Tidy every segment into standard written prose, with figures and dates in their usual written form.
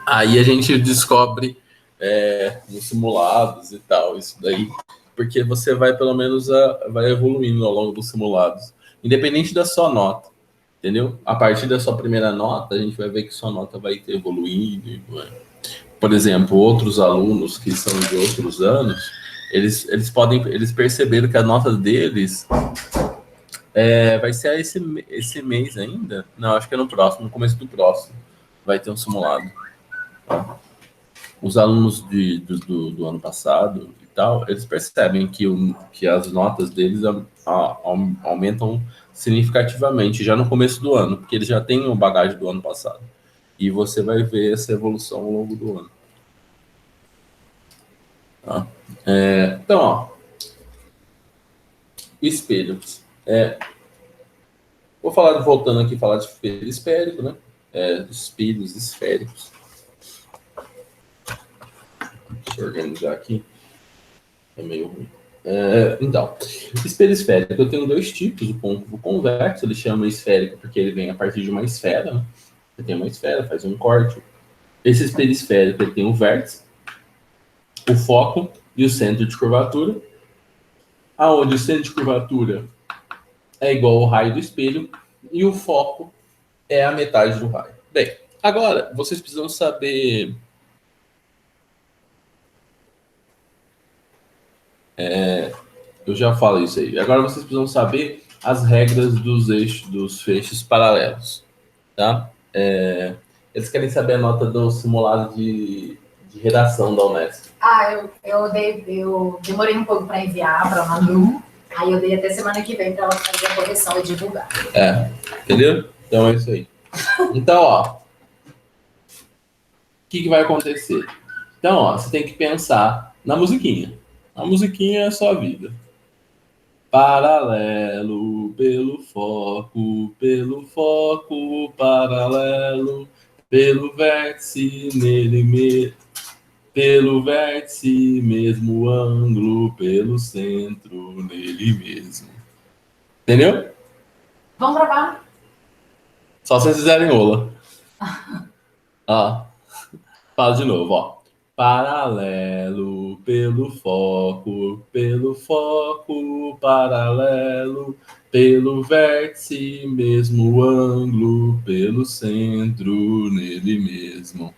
Aí a gente descobre nos simulados e tal, isso daí, porque você vai pelo menos vai evoluindo ao longo dos simulados, independente da sua nota, entendeu? A partir da sua primeira nota, a gente vai ver que sua nota vai ter evoluído. Por exemplo, outros alunos que são de outros anos, eles perceberam que a nota deles vai ser esse mês ainda? Não, acho que é no próximo, no começo do próximo, vai ter um simulado. Os alunos do ano passado e tal, eles percebem que as notas deles aumentam significativamente já no começo do ano, porque eles já têm o bagagem do ano passado. E você vai ver essa evolução ao longo do ano. Tá? Então, ó, espelhos. Vou falar, voltando aqui, falar de espelho esférico, né? Espelhos esféricos. Deixa eu organizar aqui. É meio ruim. Então, espelho esférico, eu tenho dois tipos. O convexo, ele chama esférico porque ele vem a partir de uma esfera. Né? Você tem uma esfera, faz um corte. Esse espelho esférico ele tem o vértice, o foco e o centro de curvatura. Aonde o centro de curvatura é igual ao raio do espelho e o foco é a metade do raio. Bem, agora vocês precisam saber eu já falo isso aí. Agora vocês precisam saber as regras dos eixos, dos feixes paralelos, tá? Eles querem saber a nota do simulado de redação da Unesp. Eu demorei um pouco para enviar para a Manu, aí eu dei até semana que vem para ela fazer a correção e divulgar. Entendeu? Então é isso aí. Então, ó, o que vai acontecer? Então, ó, você tem que pensar na musiquinha. A musiquinha é a sua vida. Paralelo, pelo foco, paralelo, pelo vértice, pelo vértice, mesmo ângulo, pelo centro, nele mesmo. Entendeu? Vamos gravar? Só se vocês fizerem ola. Fala de novo, ó. Paralelo, pelo foco, paralelo, pelo vértice, mesmo ângulo, pelo centro, nele mesmo.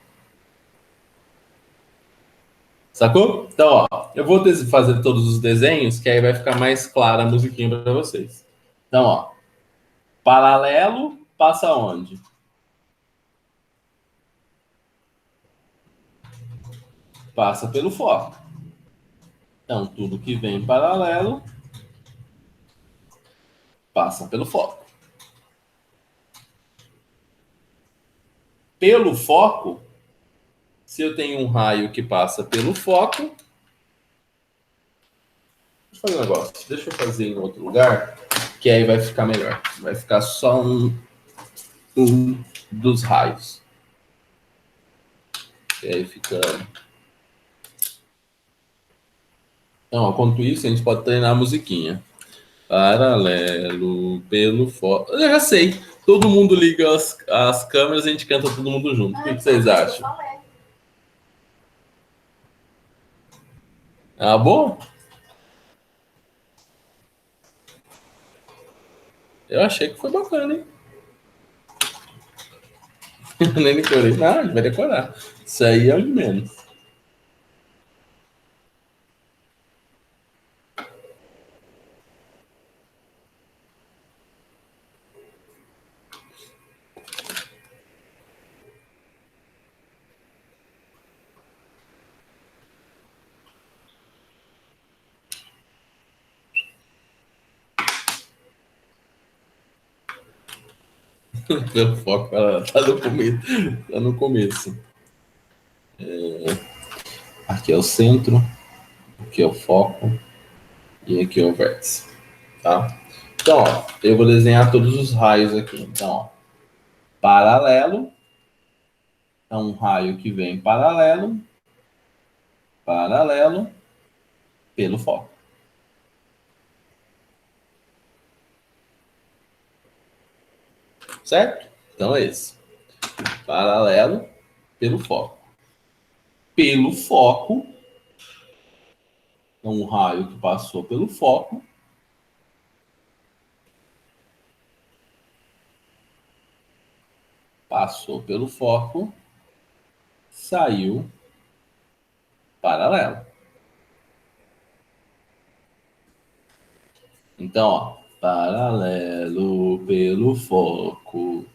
Sacou? Então, ó, eu vou fazer todos os desenhos, que aí vai ficar mais clara a musiquinha para vocês. Então, ó, paralelo passa onde? Passa pelo foco. Então, tudo que vem paralelo passa pelo foco. Pelo foco, se eu tenho um raio que passa pelo foco, deixa eu fazer um negócio. Deixa eu fazer em outro lugar, que aí vai ficar melhor. Vai ficar só um dos raios. E aí fica. Então, enquanto isso, a gente pode treinar a musiquinha. Paralelo, pelo foco. Eu já sei. Todo mundo liga as câmeras e a gente canta todo mundo junto. O que vocês acham? Bom? Eu achei que foi bacana, hein? Nem decorei. Não, a gente vai decorar. Isso aí é o de menos. Meu foco tá no começo. Tá no começo. Aqui é o centro, aqui é o foco e aqui é o vértice. Tá? Então, ó, eu vou desenhar todos os raios aqui. Então, ó, paralelo é um raio que vem paralelo, pelo foco. Certo? Então é esse. Paralelo, pelo foco. Pelo foco, então um raio que passou pelo foco, passou pelo foco, saiu paralelo. Então, ó, paralelo pelo foco,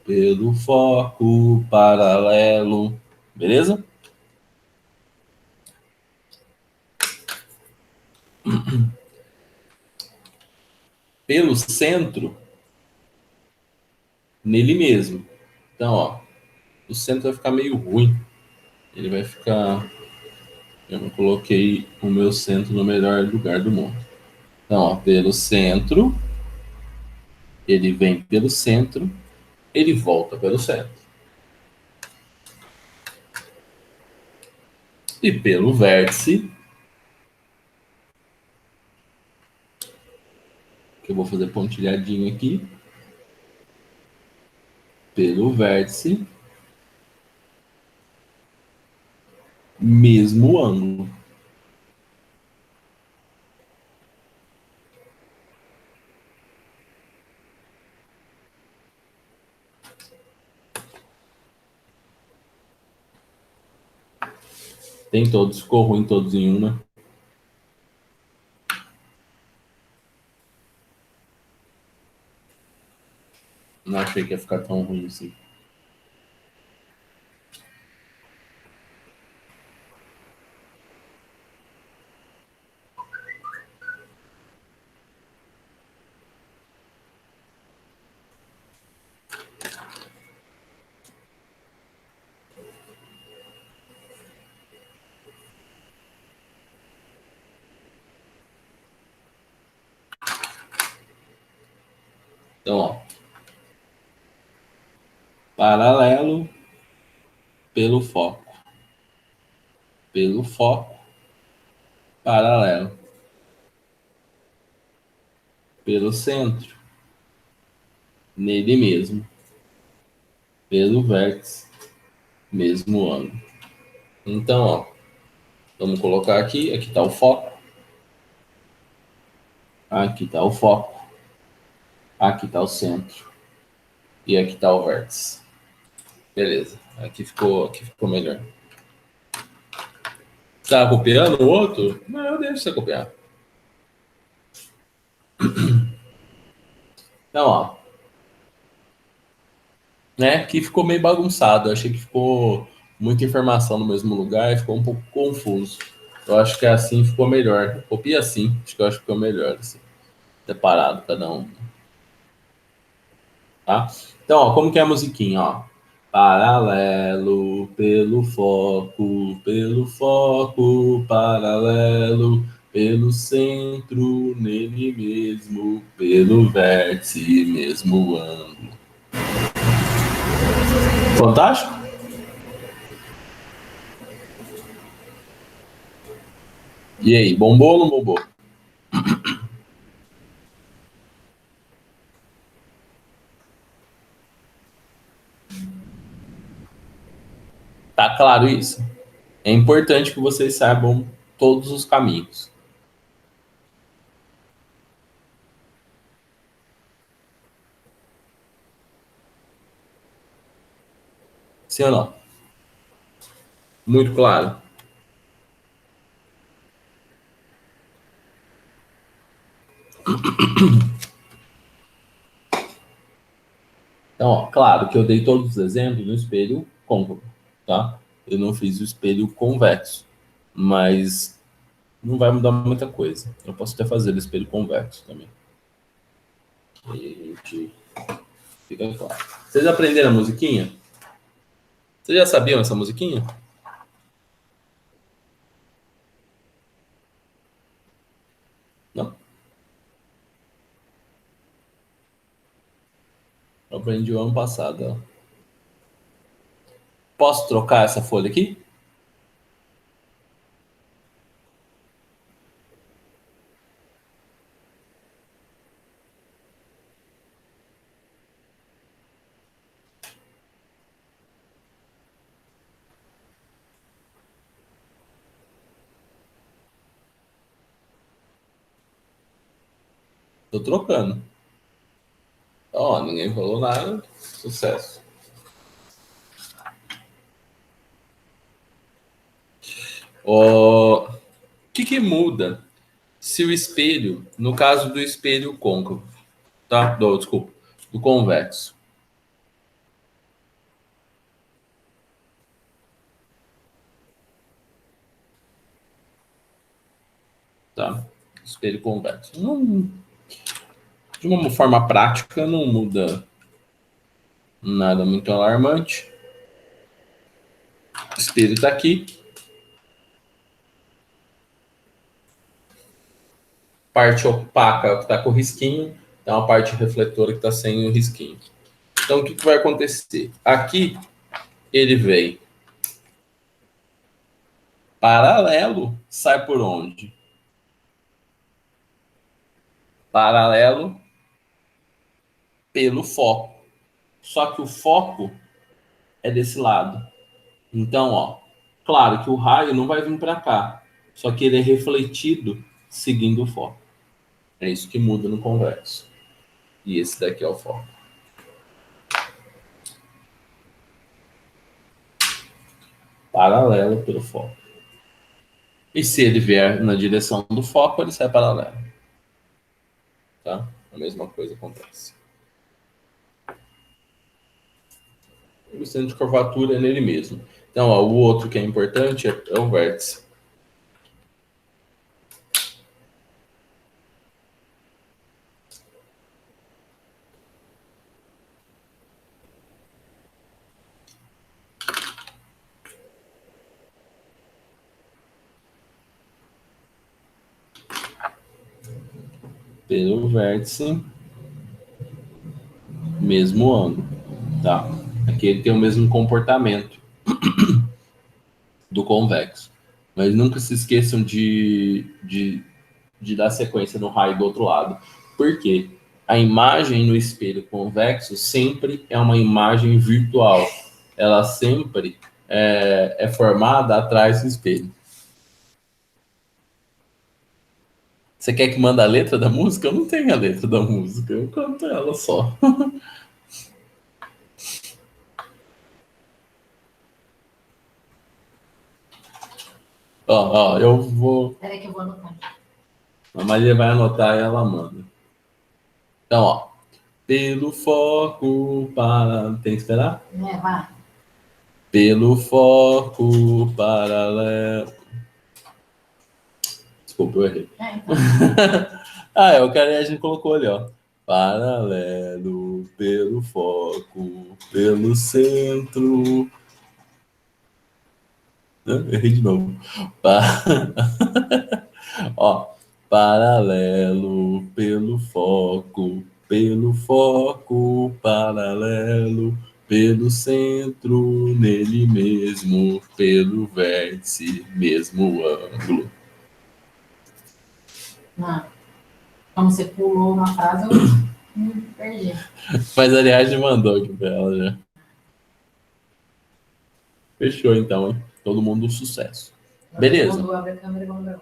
paralelo, beleza? Pelo centro, nele mesmo. Então, ó, o centro vai ficar meio ruim. Ele vai ficar. Eu não coloquei o meu centro no melhor lugar do mundo. Então, ó, pelo centro, ele vem pelo centro, ele volta pelo centro. E pelo vértice, que eu vou fazer pontilhadinho aqui, pelo vértice, mesmo ângulo. Tem todos, ficou ruim todos em uma. Não achei que ia ficar tão ruim assim. Então, ó, paralelo pelo foco. Pelo foco, paralelo. Pelo centro, nele mesmo. Pelo vértice, mesmo ângulo. Então, ó, vamos colocar aqui. Aqui está o foco. Aqui está o foco. Aqui está o centro. E aqui está o vértice. Beleza. Aqui ficou melhor. Tá copiando o outro? Não, eu deixo você copiar. Então, ó. Né? Aqui ficou meio bagunçado. Eu achei que ficou muita informação no mesmo lugar e ficou um pouco confuso. Eu acho que assim ficou melhor. Copia assim. Acho que ficou melhor, assim. Separado cada um. Tá? Então, ó, como que é a musiquinha, ó? Paralelo pelo foco, paralelo pelo centro, nele mesmo, pelo vértice, mesmo ângulo. Fantástico? E aí, bombou ou não bombou? Tá claro isso? É importante que vocês saibam todos os caminhos. Sim ou não? Muito claro. Então, ó, claro que eu dei todos os exemplos no espelho côncavo, tá? Eu não fiz o espelho convexo, mas não vai mudar muita coisa. Eu posso até fazer o espelho convexo também. E a gente fica claro. Vocês aprenderam a musiquinha? Vocês já sabiam essa musiquinha? Não? Eu aprendi o ano passado. Ó. Posso trocar essa folha aqui? Tô trocando. Ó, ninguém falou nada. Sucesso. Ó, o que muda se o espelho, no caso do espelho côncavo, tá? Desculpa, do convexo. Tá? Espelho convexo. Não, de uma forma prática, não muda nada muito alarmante. O espelho está aqui. Parte opaca que está com risquinho, tem uma parte refletora que está sem o risquinho. Então, o que vai acontecer? Aqui, ele vem paralelo, sai por onde? Paralelo pelo foco. Só que o foco é desse lado. Então, ó, claro que o raio não vai vir para cá, só que ele é refletido seguindo o foco. É isso que muda no convexo. E esse daqui é o foco. Paralelo pelo foco. E se ele vier na direção do foco, ele sai paralelo. Tá? A mesma coisa acontece. O centro de curvatura é nele mesmo. Então, ó, o outro que é importante é o vértice. Pelo vértice, mesmo ângulo. Tá? Aqui ele tem o mesmo comportamento do convexo. Mas nunca se esqueçam de dar sequência no raio do outro lado. Por quê? A imagem no espelho convexo sempre é uma imagem virtual. Ela sempre é formada atrás do espelho. Você quer que mande a letra da música? Eu não tenho a letra da música, eu canto ela só. Ó, eu vou. Peraí que eu vou anotar. A Maria vai anotar e ela manda. Então, ó. Pelo foco para. Tem que esperar? Vai. Pelo foco paralelo. Desculpa, eu errei. Então. Ah, o cara a gente colocou ali, ó. Paralelo pelo foco, pelo centro. Errei de novo. Ó, paralelo pelo foco, paralelo pelo centro, nele mesmo, pelo vértice, mesmo ângulo. Não. Como você pulou uma frase, eu me perdi. Mas a Ariadne mandou aqui pra ela já. Fechou então, hein? Todo mundo um sucesso. Beleza. Abre a câmera e vamos ver.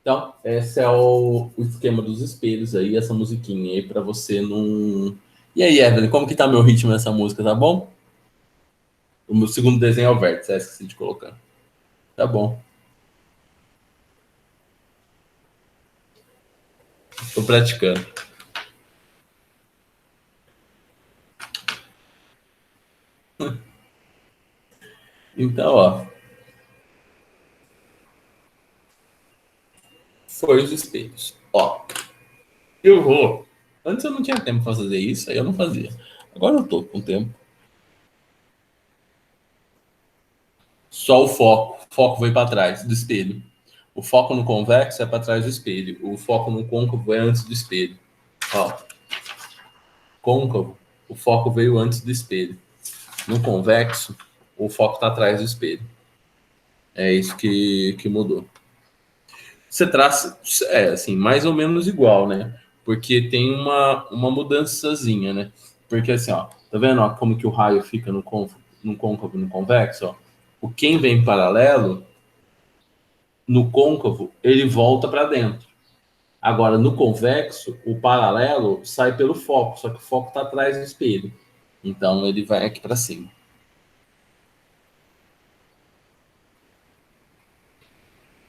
Então, esse é o esquema dos espelhos aí, essa musiquinha aí pra você não... E aí, Evelyn, como que tá meu ritmo nessa música, tá bom? O meu segundo desenho é o vértice, esqueci de colocar. Tá bom. Tô praticando. Então, ó. Foi os espelhos. Ó. Eu vou. Antes eu não tinha tempo pra fazer isso, aí eu não fazia. Agora eu tô com tempo. Só o foco. O foco veio para trás do espelho. O foco no convexo é para trás do espelho. O foco no côncavo é antes do espelho. Ó. Côncavo, o foco veio antes do espelho. No convexo, o foco está atrás do espelho. É isso que mudou. Você traça, assim, mais ou menos igual, né? Porque tem uma mudançazinha, né? Porque assim, ó, tá vendo ó, como que o raio fica no côncavo e no convexo? Ó? O quem vem paralelo no côncavo, ele volta para dentro. Agora, no convexo, o paralelo sai pelo foco, só que o foco está atrás do espelho. Então, ele vai aqui para cima.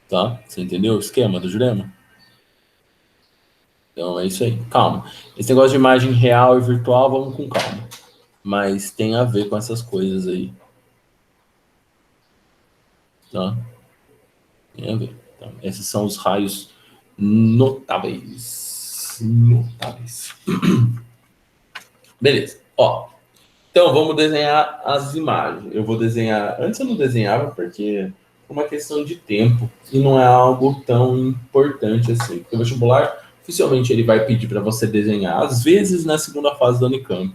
Tá? Você entendeu o esquema do Jurema? Então, é isso aí. Calma. Esse negócio de imagem real e virtual, vamos com calma. Mas tem a ver com essas coisas aí. Tá? Tem a ver. Então, esses são os raios notáveis. Notáveis. Beleza. Ó, então, vamos desenhar as imagens. Eu vou desenhar... Antes eu não desenhava porque é uma questão de tempo e não é algo tão importante assim. Porque o vestibular, oficialmente, ele vai pedir para você desenhar. Às vezes, na segunda fase da Unicamp,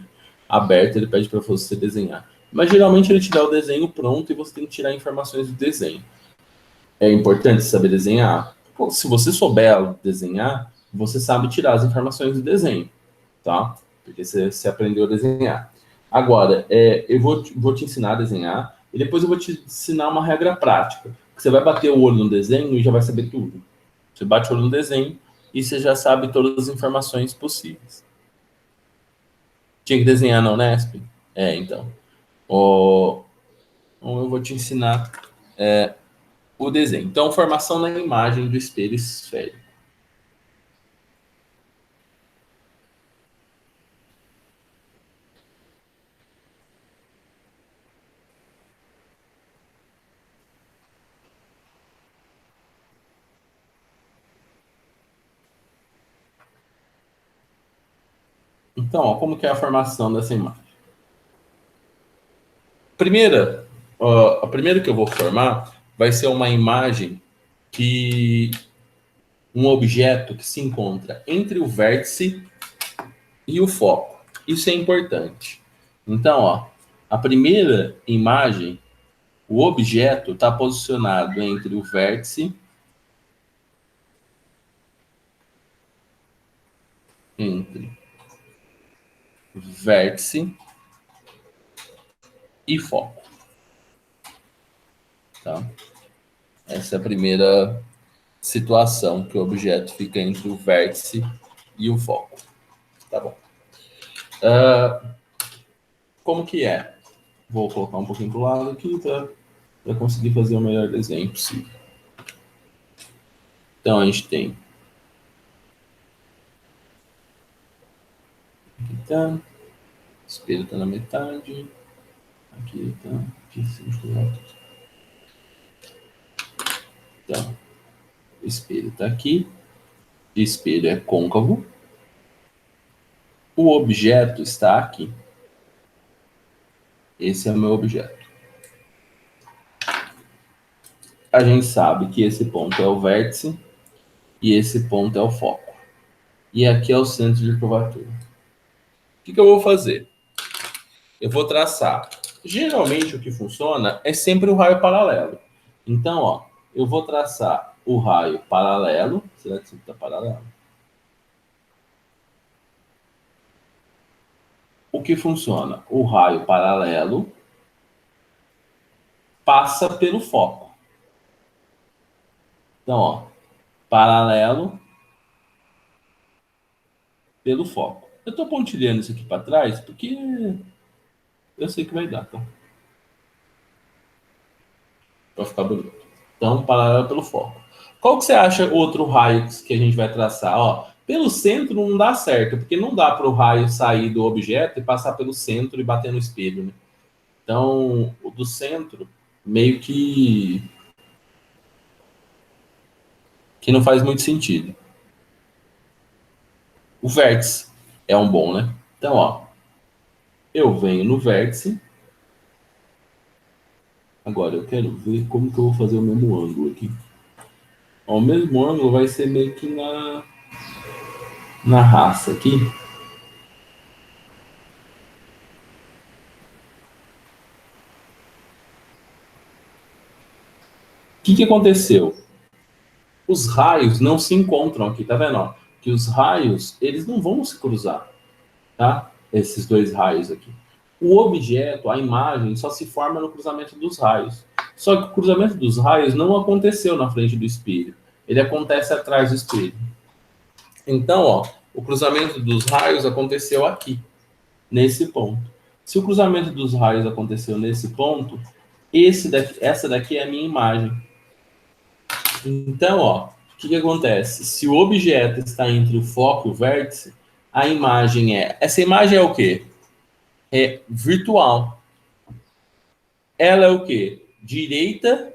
aberta, ele pede para você desenhar. Mas, geralmente, ele te dá o desenho pronto e você tem que tirar informações do desenho. É importante saber desenhar? Pô, se você souber desenhar, você sabe tirar as informações do desenho, tá? Porque você aprendeu a desenhar. Agora, eu vou te ensinar a desenhar e depois eu vou te ensinar uma regra prática. Você vai bater o olho no desenho e já vai saber tudo. Você bate o olho no desenho e você já sabe todas as informações possíveis. Tinha que desenhar na Unesp? Então. Eu vou te ensinar o desenho. Então, formação na imagem do espelho esférico. Então, ó, como que é a formação dessa imagem? A primeira que eu vou formar vai ser uma imagem um objeto que se encontra entre o vértice e o foco. Isso é importante. Então, ó, a primeira imagem, o objeto está posicionado entre o vértice e foco. Tá? Essa é a primeira situação que o objeto fica entre o vértice e o foco. Tá bom. Como que é? Vou colocar um pouquinho para o lado aqui para conseguir fazer o melhor desenho possível. Então, a gente tem... Aqui tá. O espelho está na metade. Aqui tá. Aqui, 5 metros. Então, o espelho está aqui. O espelho é côncavo. O objeto está aqui. Esse é o meu objeto. A gente sabe que esse ponto é o vértice e esse ponto é o foco. E aqui é o centro de curvatura. O que eu vou fazer? Eu vou traçar. Geralmente o que funciona é sempre o raio paralelo. Então, ó, eu vou traçar o raio paralelo. Será que isso está paralelo? O que funciona? O raio paralelo passa pelo foco. Então, ó, paralelo pelo foco. Eu estou pontilhando isso aqui para trás porque eu sei que vai dar, tá? Para ficar bonito. Então, paralelo pelo foco. Qual que você acha outro raio que a gente vai traçar? Ó, pelo centro não dá certo, porque não dá para o raio sair do objeto e passar pelo centro e bater no espelho, né? Então, o do centro meio que não faz muito sentido. O vértice é um bom, né? Então, ó, eu venho no vértice. Agora, eu quero ver como que eu vou fazer o mesmo ângulo aqui. Ó, o mesmo ângulo vai ser meio que na raça aqui. O que aconteceu? Os raios não se encontram aqui, tá vendo? Ó? Que os raios, eles não vão se cruzar, tá? Esses dois raios aqui. O objeto, a imagem, só se forma no cruzamento dos raios. Só que o cruzamento dos raios não aconteceu na frente do espelho. Ele acontece atrás do espelho. Então, ó, o cruzamento dos raios aconteceu aqui, nesse ponto. Se o cruzamento dos raios aconteceu nesse ponto, essa daqui é a minha imagem. Então, ó, o que acontece? Se o objeto está entre o foco e o vértice, a imagem é... Essa imagem é o quê? É virtual. Ela é o quê? Direita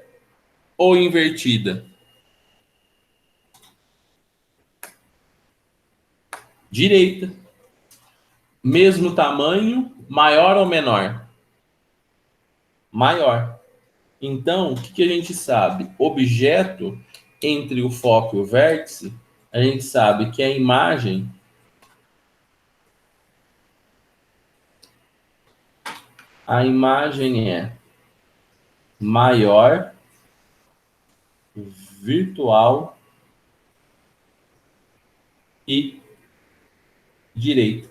ou invertida? Direita. Mesmo tamanho, maior ou menor? Maior. Então, o que a gente sabe? Objeto entre o foco e o vértice, a gente sabe que a imagem é maior, virtual e direita.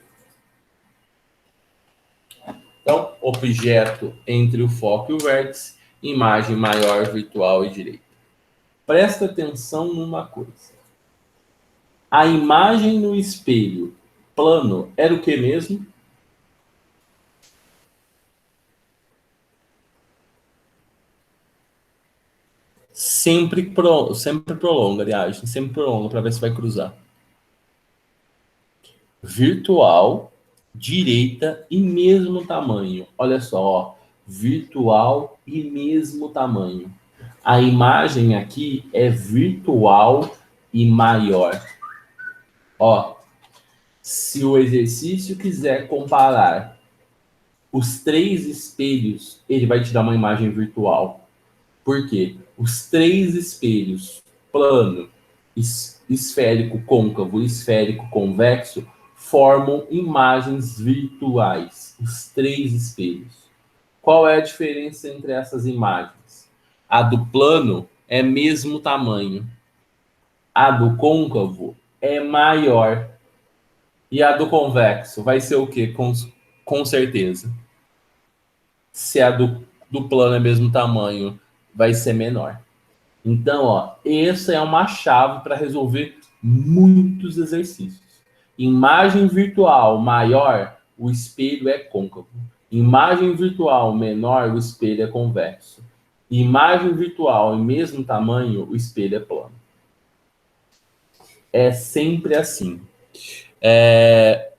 Então, objeto entre o foco e o vértice, imagem maior, virtual e direita. Presta atenção numa coisa. A imagem no espelho plano era o que mesmo? Sempre prolonga, aliás, sempre prolonga para ver se vai cruzar. Virtual, direita e mesmo tamanho. Olha só, ó, virtual e mesmo tamanho. A imagem aqui é virtual e maior. Ó, se o exercício quiser comparar os 3 espelhos, ele vai te dar uma imagem virtual. Por quê? Os 3 espelhos, plano, esférico, côncavo, esférico, convexo, formam imagens virtuais. Os 3 espelhos. Qual é a diferença entre essas imagens? A do plano é mesmo tamanho. A do côncavo é maior. E a do convexo vai ser o quê? Com certeza. Se a do plano é mesmo tamanho, vai ser menor. Então, ó, essa é uma chave para resolver muitos exercícios. Imagem virtual maior, o espelho é côncavo. Imagem virtual menor, o espelho é convexo. Imagem virtual em mesmo tamanho, o espelho é plano. É sempre assim.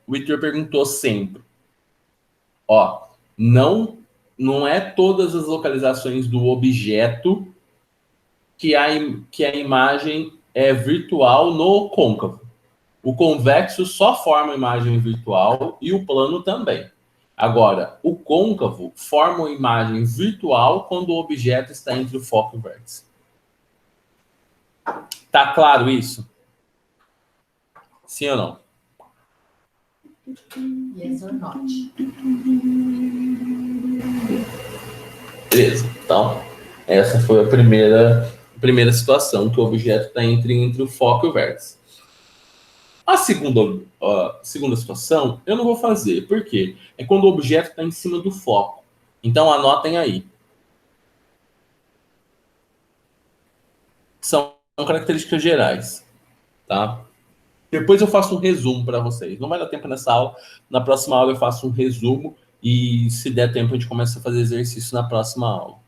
O Heitor perguntou sempre. Ó, não é todas as localizações do objeto que a imagem é virtual no côncavo. O convexo só forma imagem virtual e o plano também. Agora, o côncavo forma uma imagem virtual quando o objeto está entre o foco e o vértice. Tá claro isso? Sim ou não? Yes or not? Beleza. Então, essa foi a primeira situação, que o objeto está entre o foco e o vértice. A segunda situação, eu não vou fazer. Por quê? É quando o objeto está em cima do foco. Então, anotem aí. São características gerais. Tá? Depois eu faço um resumo para vocês. Não vai dar tempo nessa aula. Na próxima aula eu faço um resumo. E se der tempo, a gente começa a fazer exercício na próxima aula.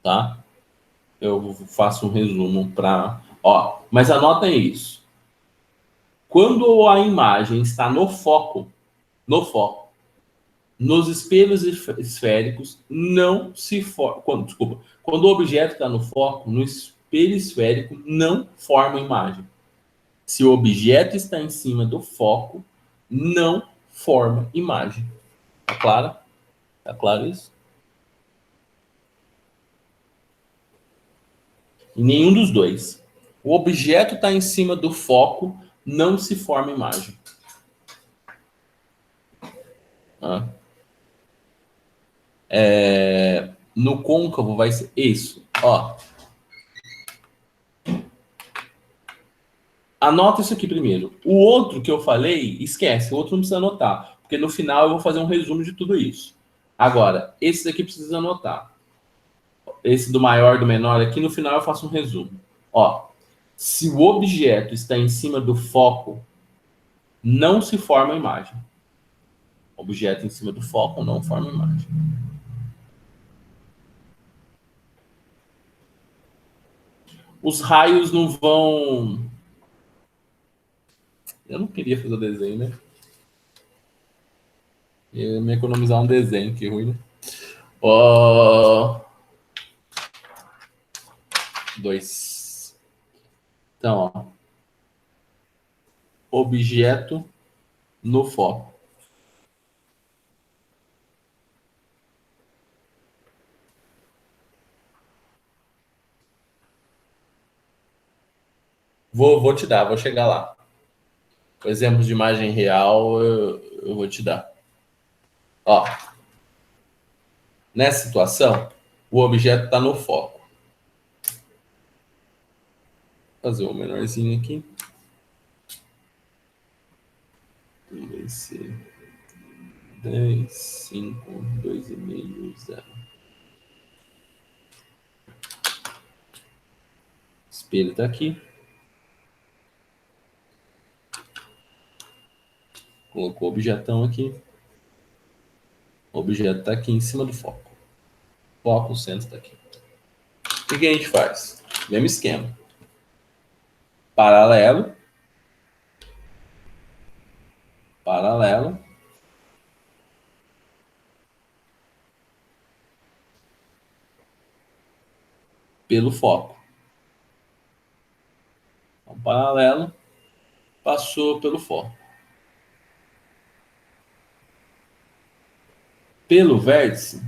Tá? Eu faço um resumo para... Ó, mas anotem isso. Quando a imagem está no foco, nos espelhos esféricos não se forma... Quando o objeto está no foco, no espelho esférico não forma imagem. Se o objeto está em cima do foco, não forma imagem. Tá claro? Tá claro isso? E nenhum dos dois. O objeto está em cima do foco, não se forma imagem. Ah. No côncavo vai ser isso. Ó. Anota isso aqui primeiro. O outro que eu falei, esquece. O outro não precisa anotar. Porque no final eu vou fazer um resumo de tudo isso. Agora, esse daqui precisa anotar. esse do maior, do menor, aqui no final eu faço um resumo. Ó, se o objeto está em cima do foco, não se forma a imagem. Objeto em cima do foco não forma a imagem. Os raios não vão... Eu não queria fazer o desenho, né? Eu ia me economizar um desenho, que ruim, né? Ó... 2. Então, ó. Objeto no foco. Vou te dar, vou chegar lá. Exemplos de imagem real eu vou te dar. Ó, nessa situação, o objeto está no foco. Vou fazer o menorzinho aqui. Vai ser 10, 5, 2,5, 0. Espelho está aqui. Colocou o objetão aqui. O objeto está aqui em cima do foco. Foco, o centro está aqui. O que a gente faz? Mesmo esquema. Paralelo. Paralelo. Pelo foco. Então, paralelo. Passou pelo foco. Pelo vértice.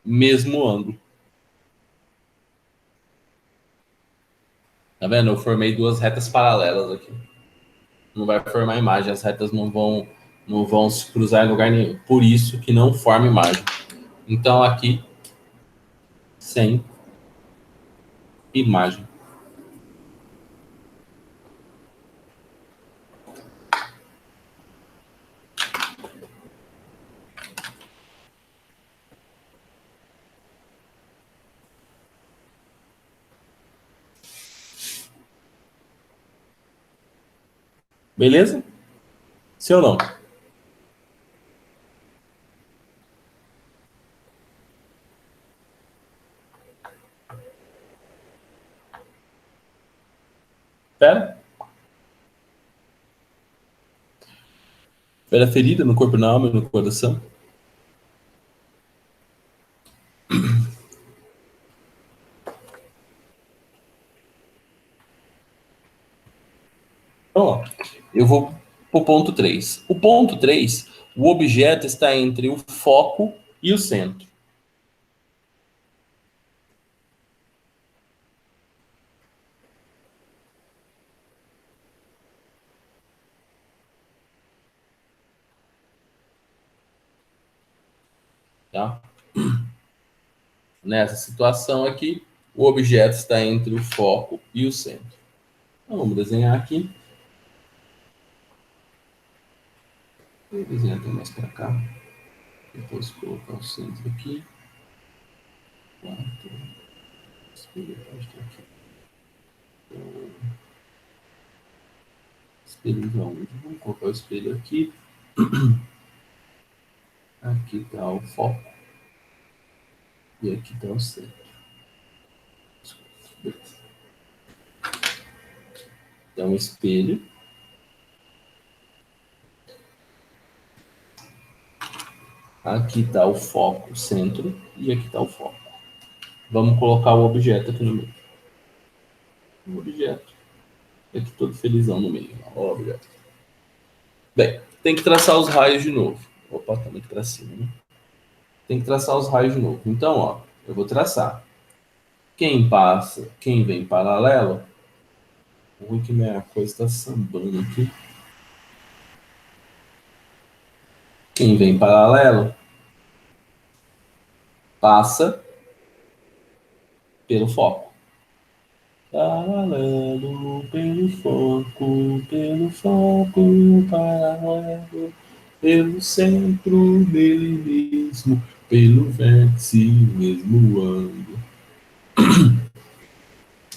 Mesmo ângulo. Tá vendo? Eu formei duas retas paralelas aqui. Não vai formar imagem. As retas não vão se cruzar em lugar nenhum. Por isso que não forma imagem. Então aqui, sem imagem. Beleza? Sim ou não? Pera. Pera ferida no corpo, na alma e no coração. Então, ó, eu vou para o ponto 3. O ponto 3, o objeto está entre o foco e o centro. Tá? Nessa situação aqui, o objeto está entre o foco e o centro. Então, vamos desenhar aqui. Vou desenhar até mais para cá. Depois colocar o centro aqui. 4. Espelho pode estar aqui. Espelho de onde? Vamos colocar o espelho aqui. Aqui está o foco. E aqui está o centro. Então, espelho. Aqui está o foco, o centro. E aqui está o foco. Vamos colocar o objeto aqui no meio. O objeto. E aqui todo felizão no meio. Ó, o objeto. Bem, tem que traçar os raios de novo. Opa, tá muito para cima, né? Tem que traçar os raios de novo. Então, ó, eu vou traçar. Quem passa, quem vem paralelo. O ruim que minha coisa está sambando aqui. Quem vem paralelo passa pelo foco. Paralelo pelo foco, paralelo pelo centro dele mesmo, pelo vértice mesmo ângulo.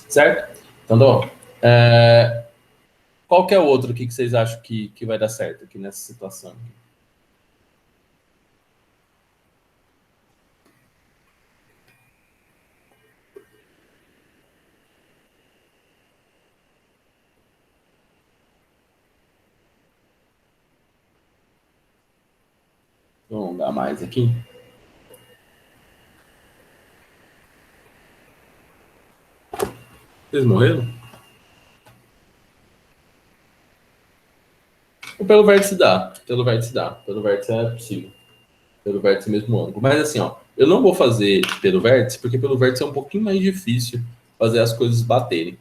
Certo? Então, ó, qual que é o outro aqui que vocês acham que vai dar certo aqui nessa situação? Vamos dar mais aqui. Vocês morreram? Ou pelo vértice dá. Pelo vértice dá. Pelo vértice é possível. Pelo vértice mesmo ângulo. Mas assim, ó, eu não vou fazer pelo vértice, porque pelo vértice é um pouquinho mais difícil fazer as coisas baterem,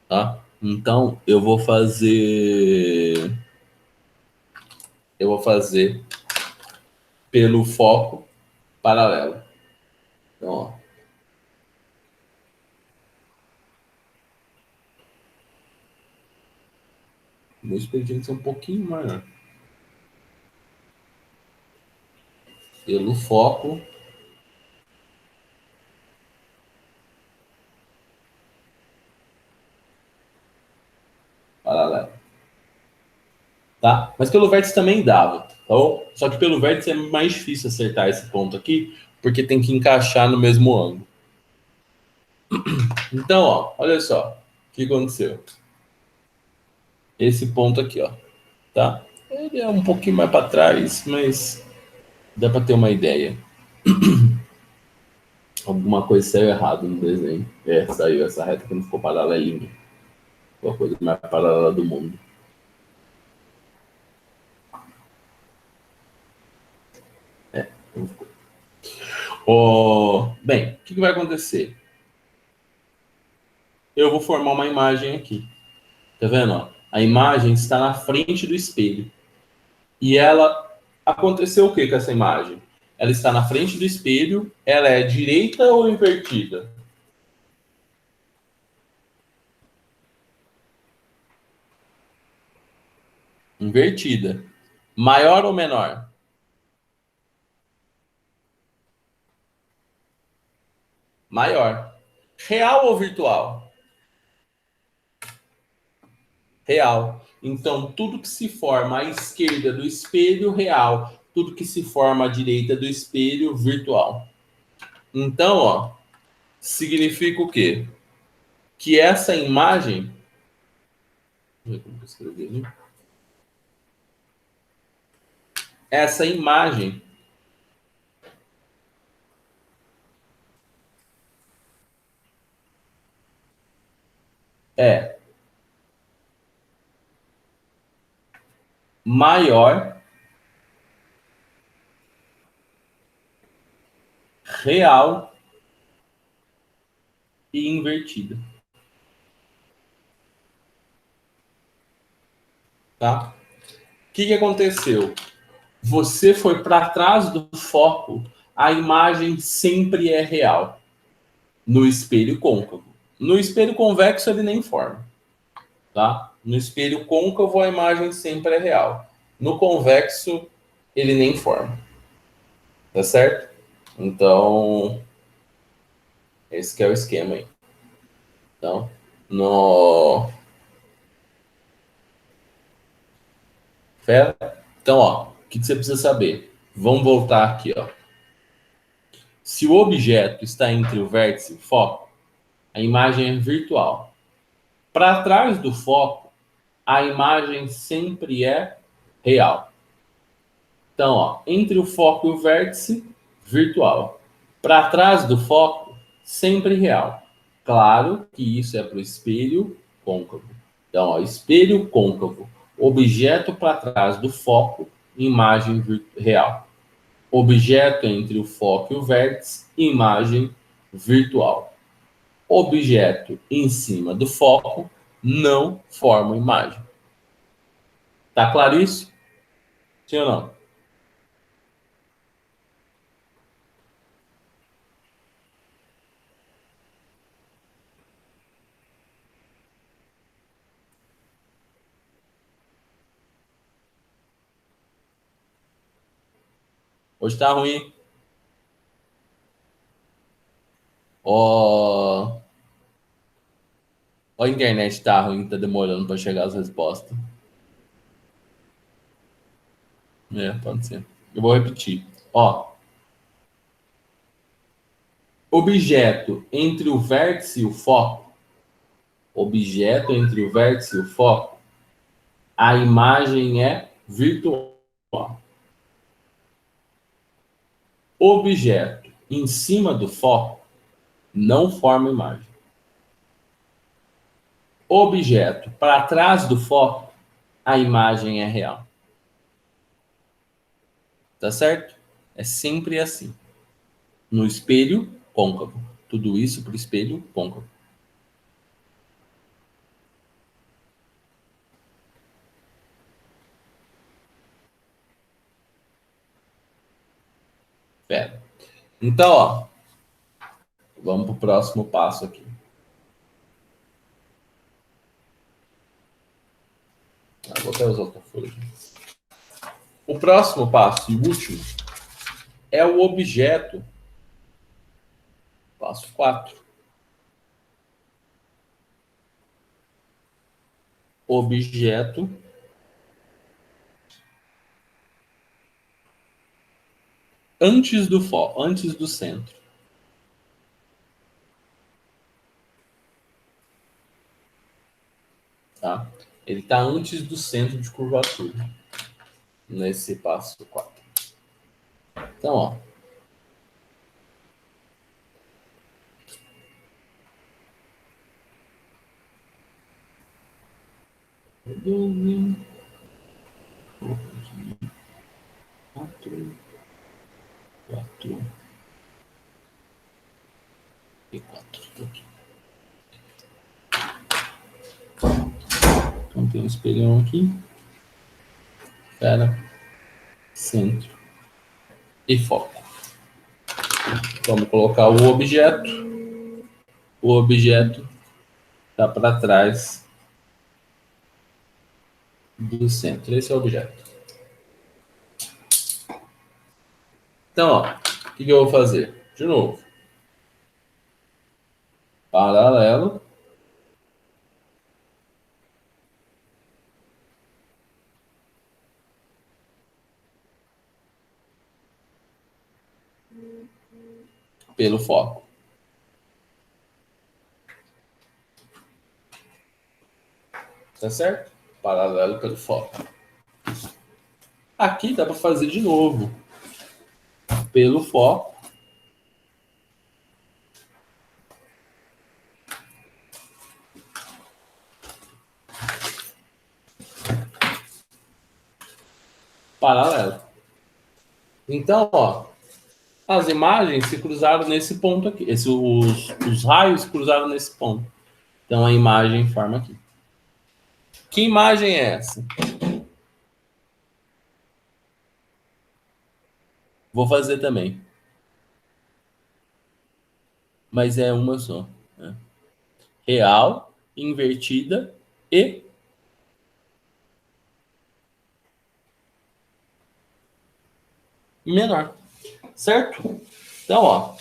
tá? Então, eu vou fazer. Eu vou fazer pelo foco paralelo. Então, ó. O meu expediente é um pouquinho maior. Pelo foco paralelo. Tá? Mas pelo vértice também dava, tá bom? Só que pelo vértice é mais difícil acertar esse ponto aqui, porque tem que encaixar no mesmo ângulo. Então, ó, olha só o que aconteceu. Esse ponto aqui, ó, tá? Ele é um pouquinho mais para trás, mas dá para ter uma ideia. Alguma coisa saiu errado no desenho. Saiu essa reta que não ficou paralelinha. Foi a coisa mais paralela do mundo. Bem, o que vai acontecer? Eu vou formar uma imagem aqui. Tá vendo? Ó? A imagem está na frente do espelho. E ela aconteceu o que com essa imagem? Ela está na frente do espelho, ela é direita ou invertida? Invertida. Maior ou menor? Maior. Real ou virtual? Real. Então, tudo que se forma à esquerda do espelho, real. Tudo que se forma à direita do espelho, virtual. Então, ó, significa o quê? Que essa imagem. Como eu escrevi, né? Essa imagem é maior, real e invertida. Tá? O que aconteceu? Você foi para trás do foco, a imagem sempre é real no espelho côncavo. No espelho convexo ele nem forma, tá? No espelho côncavo a imagem sempre é real. No convexo ele nem forma, tá certo? Então esse que é o esquema aí. Então, no Fera? Então, ó, o que você precisa saber? Vamos voltar aqui, ó. Se o objeto está entre o vértice e o foco, a imagem é virtual. Para trás do foco, a imagem sempre é real. Então, ó, entre o foco e o vértice, virtual. Para trás do foco, sempre real. Claro que isso é para o espelho côncavo. Então, ó, espelho côncavo. Objeto para trás do foco, imagem real. Objeto entre o foco e o vértice, imagem virtual. Objeto em cima do foco não forma imagem. Tá claro isso? Sim ou não? Hoje tá ruim. Ó, a internet tá ruim, tá demorando para chegar as respostas. Pode ser. Eu vou repetir. Ó, objeto entre o vértice e o foco. Objeto entre o vértice e o foco. A imagem é virtual. Objeto em cima do foco não forma imagem. Objeto para trás do foco, a imagem é real. Tá certo? É sempre assim. No espelho, côncavo. Tudo isso para o espelho, côncavo. Pera. Então, ó, vamos para o próximo passo aqui. Vou até usar outra folha aqui. O próximo passo e último é o objeto. Passo 4. Objeto antes do foco, antes do centro. Tá? Ele está antes do centro de curvatura. Nesse passo 4. Então, ó. Quatro e 4. Então tem um espelhão aqui. Pera. Centro. E foco. Vamos colocar o objeto. O objeto está para trás do centro. Esse é o objeto. Então, ó, o que eu vou fazer? De novo. Paralelo. Pelo foco. Tá certo? Paralelo pelo foco. Aqui dá para fazer de novo. Pelo foco. Paralelo. Então, ó, as imagens se cruzaram nesse ponto aqui. Os raios cruzaram nesse ponto. Então a imagem forma aqui. Que imagem é essa? Vou fazer também. Mas é uma só. Né? Real, invertida e menor. Certo? Então, ó.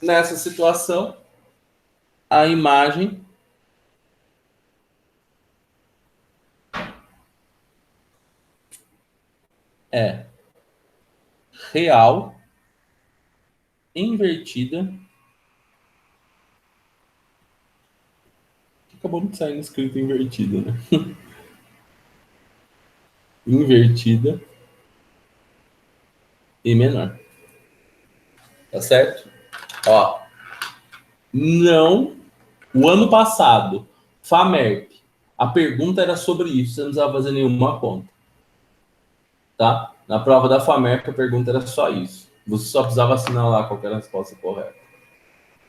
Nessa situação, a imagem é real, invertida. Acabou de sair escrito invertida, né? Invertida e menor. Tá certo? Ó. Não. O ano passado, FAMERP, a pergunta era sobre isso, você não precisava fazer nenhuma conta. Tá? Na prova da FAMERP, a pergunta era só isso. Você só precisava assinalar qualquer resposta correta.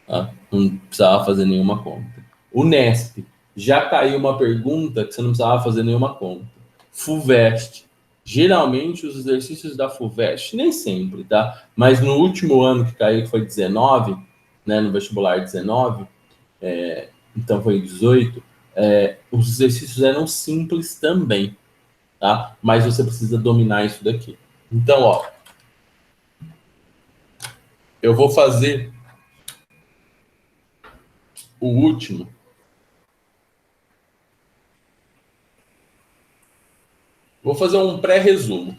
Tá? Não precisava fazer nenhuma conta. O NESP, já caiu uma pergunta que você não precisava fazer nenhuma conta. FUVEST, geralmente os exercícios da FUVEST, nem sempre, tá? Mas no último ano que caiu, que foi 19, né, no vestibular 19, então foi 18, os exercícios eram simples também, tá? Mas você precisa dominar isso daqui. Então, ó, eu vou fazer o último. Vou fazer um pré-resumo.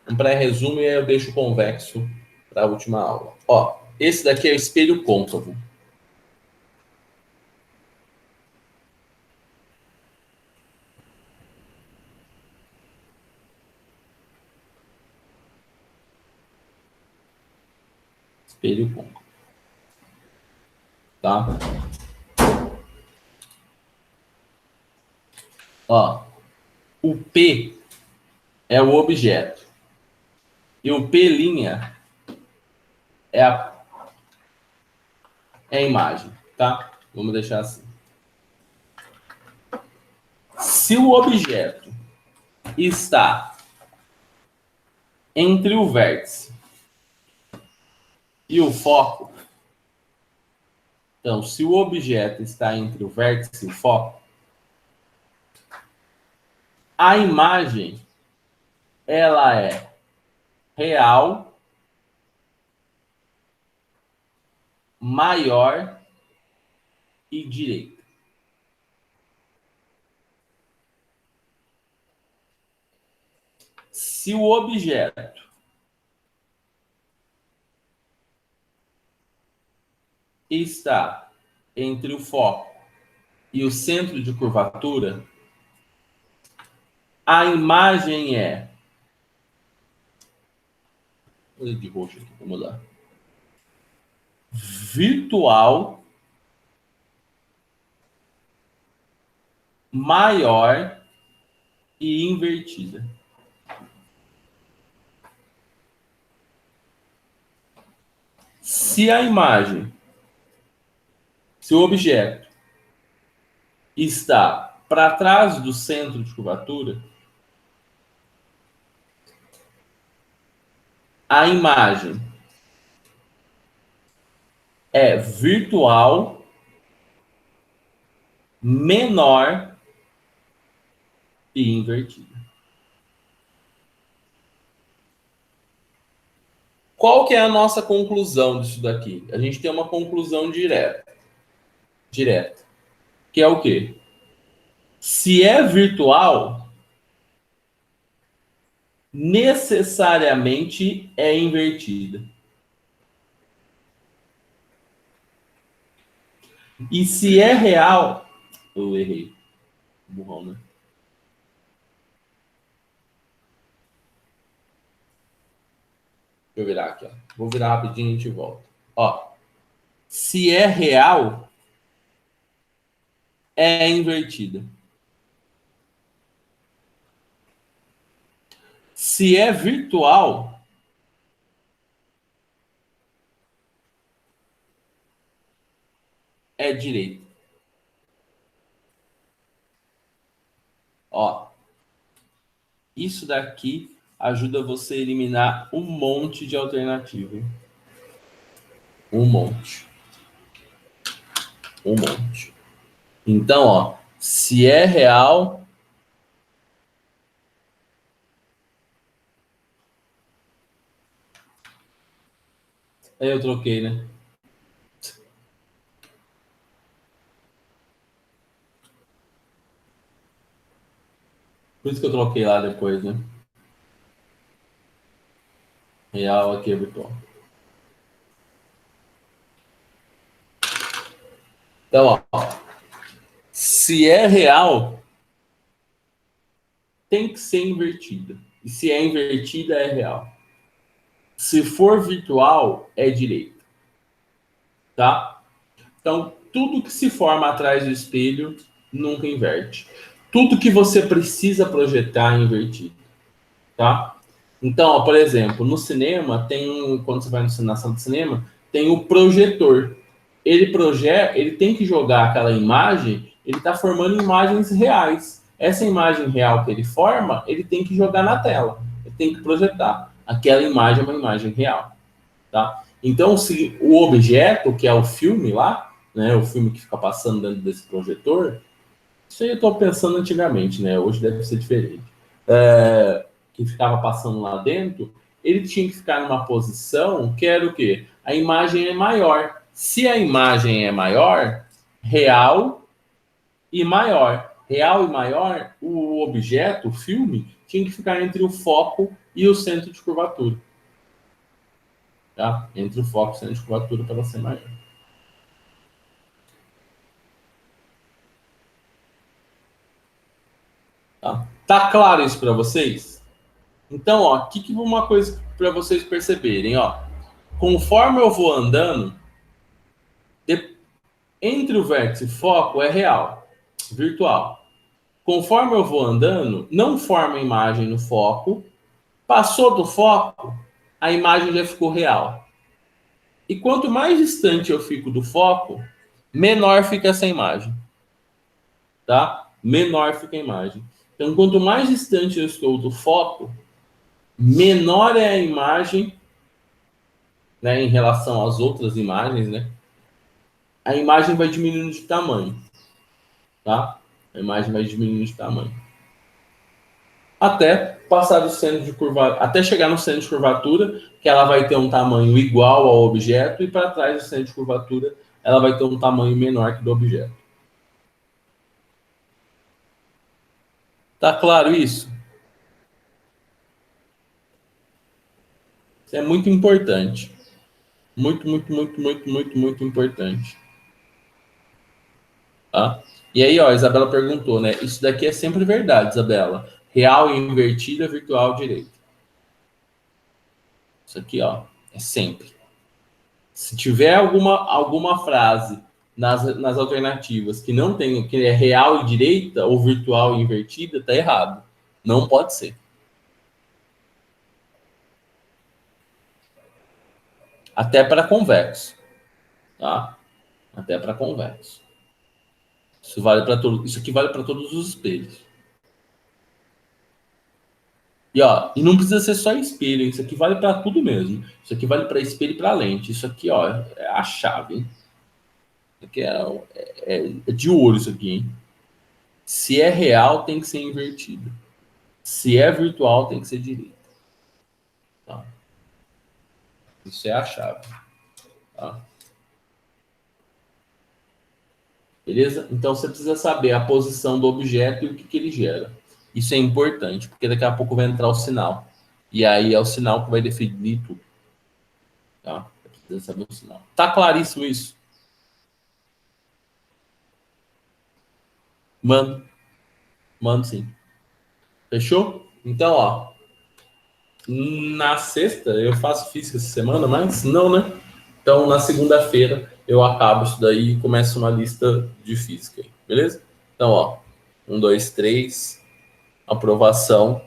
Um pré-resumo e aí eu deixo o convexo para a última aula. Ó, esse daqui é o espelho côncavo. Espelho côncavo. Tá? Ó, o P é o objeto. E o P' é a imagem, tá? Vamos deixar assim. Se o objeto está entre o vértice e o foco, então, se o objeto está entre o vértice e o foco, a imagem, ela é real, maior e direita. Se o objeto está entre o foco e o centro de curvatura, a imagem é... Vou de roxo aqui para mudar. Virtual, maior e invertida. Se a imagem, se o objeto está para trás do centro de curvatura, a imagem é virtual, menor e invertida. Qual que é a nossa conclusão disso daqui? A gente tem uma conclusão direta. Que é o quê? Se é virtual, necessariamente é invertida. E se é real... Eu errei. Burrão, né? Deixa eu virar aqui, ó. Vou virar rapidinho e a gente volta. Ó, se é real, é invertida. Se é virtual, é direita. Ó, isso daqui ajuda você a eliminar um monte de alternativa. Hein? Um monte. Então, ó, se é real, aí eu troquei, né? Por isso que eu troquei lá depois, né? Real aqui é virtual. Então, ó, se é real, tem que ser invertida. E se é invertida, é real. Se for virtual, é direita. Tá? Então, tudo que se forma atrás do espelho nunca inverte. Tudo que você precisa projetar é invertido. Tá? Então, ó, por exemplo, no cinema, quando você vai na sala de cinema, tem o projetor. Ele tem que jogar aquela imagem, ele está formando imagens reais. Essa imagem real que ele forma, ele tem que jogar na tela. Ele tem que projetar. Aquela imagem é uma imagem real. Tá? Então, se o objeto, que é o filme lá, né, o filme que fica passando dentro desse projetor, Isso aí eu estou pensando antigamente, né? Hoje deve ser diferente. Que ficava passando lá dentro, ele tinha que ficar numa posição que era o quê? A imagem é maior. Se a imagem é maior, real e maior. Real e maior, o objeto, o filme, tinha que ficar entre o foco e o centro de curvatura. Tá? Entre o foco e o centro de curvatura para ela ser maior. Tá claro isso para vocês? Então, ó, aqui que uma coisa para vocês perceberem, ó. Conforme eu vou andando, entre o vértice e foco é real, virtual. Conforme eu vou andando, não forma imagem no foco. Passou do foco, a imagem já ficou real. E quanto mais distante eu fico do foco, menor fica essa imagem. Tá? Menor fica a imagem. Então, quanto mais distante eu estou do foco, menor é a imagem, né, em relação às outras imagens, né? A imagem vai diminuindo de tamanho, tá? A imagem vai diminuindo de tamanho. Até passar do centro de curvatura, até chegar no centro de curvatura, que ela vai ter um tamanho igual ao objeto, e para trás do centro de curvatura, ela vai ter um tamanho menor que do objeto. Tá claro isso? Isso é muito importante. Muito, muito, muito, muito, muito, muito importante. Tá? E aí, ó, a Isabela perguntou, né? Isso daqui é sempre verdade, Isabela. Real e invertida, virtual direita. Isso aqui, ó, é sempre. Se tiver alguma frase nas alternativas que não tem, que é real e direita ou virtual e invertida, tá errado. Não pode ser. Até para convexo, tá? Até para convexo. Isso vale para todo, isso aqui vale para todos os espelhos. E ó, e não precisa ser só espelho, isso aqui vale para tudo mesmo. Isso aqui vale para espelho e para lente. Isso aqui, ó, é a chave, hein? Isso aqui é de ouro isso aqui, hein? Se é real, tem que ser invertido. Se é virtual, tem que ser direito. Tá? Isso é a chave. Tá? Beleza? Então você precisa saber a posição do objeto e o que ele gera. Isso é importante, porque daqui a pouco vai entrar o sinal. E aí é o sinal que vai definir tudo. Tá? Precisa saber o sinal. Tá claríssimo isso? Mando sim. Fechou? Então, ó. Na sexta eu faço física essa semana, mas não, né? Então, na segunda-feira eu acabo isso daí e começo uma lista de física. Beleza? Então, ó. 1, 2, 3. Aprovação.